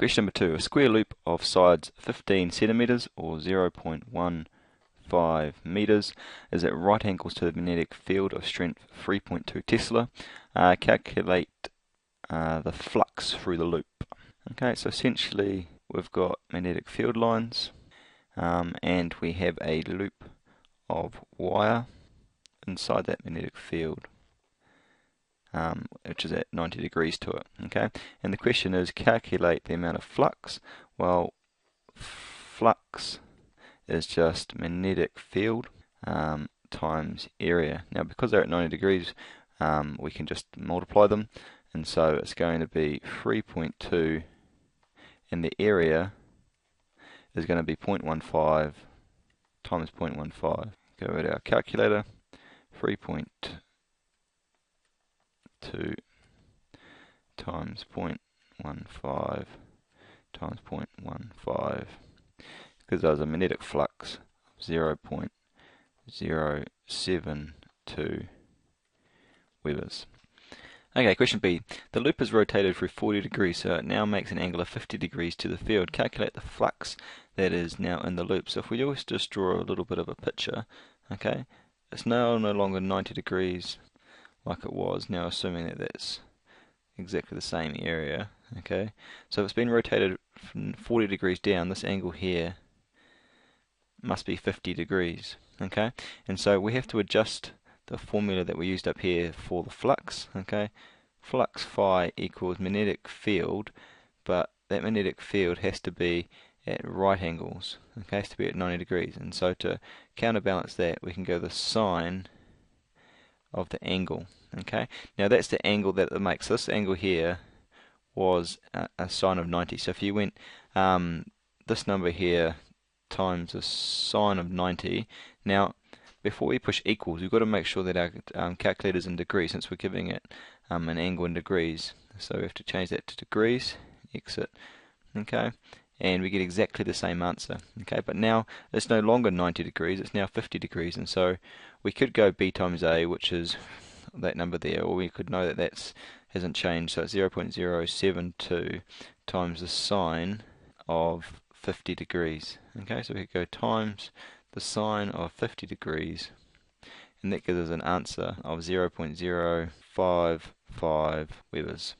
Question number 2. A square loop of sides 15 centimeters or 0.15 meters is at right angles to the magnetic field of strength 3.2 Tesla. Calculate the flux through the loop. Okay, so essentially we've got magnetic field lines and we have a loop of wire inside that magnetic field, which is at 90 degrees to it. Okay, and the question is calculate the amount of flux. Well, flux is just magnetic field times area. Now, because they're at 90 degrees, we can just multiply them, and so it's going to be 3.2, and the area is going to be 0.15 times 0.15. Go with our calculator. 3.2 times 0.15 times 0.15 because there's a magnetic flux of 0.072 Webers. Okay, question B. The loop is rotated through 40 degrees, so it now makes an angle of 50 degrees to the field. Calculate the flux that is now in the loop. So if we always just draw a little bit of a picture, okay, it's now no longer 90 degrees like it was, now assuming that that's exactly the same area, okay. So if it's been rotated from 40 degrees down, this angle here must be 50 degrees, okay. And so we have to adjust the formula that we used up here for the flux, okay. Flux phi equals magnetic field, but that magnetic field has to be at right angles, okay, has to be at 90 degrees, and so to counterbalance that we can go the sine of the angle, okay. Now that's the angle that it makes. This angle here was a sine of 90, so if you went this number here times the sine of 90, now before we push equals, we've got to make sure that our calculator's in degrees, since we're giving it an angle in degrees. So we have to change that to degrees, exit, okay, and we get exactly the same answer, okay. But now it's no longer 90 degrees, it's now 50 degrees, and so we could go B times A, which is that number there, or we could know that that hasn't changed, so it's 0.072 times the sine of 50 degrees, okay. So we could go times the sine of 50 degrees, and that gives us an answer of 0.055 Webers.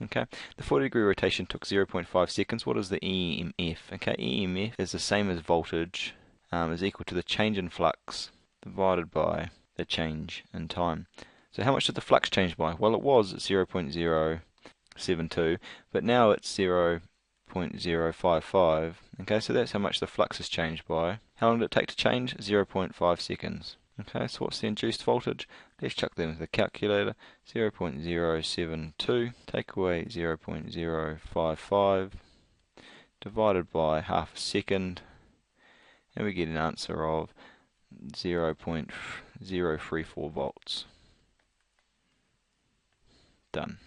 Okay, the 40 degree rotation took 0.5 seconds. What is the EMF? Okay, EMF is the same as voltage, is equal to the change in flux divided by the change in time. So how much did the flux change by? Well, it was 0.072, but now it's 0.055. Okay, so that's how much the flux has changed by. How long did it take to change? 0.5 seconds. Okay, so what's the induced voltage? Let's chuck that into the calculator. 0.072, take away 0.055, divided by half a second, and we get an answer of 0.034 volts. Done.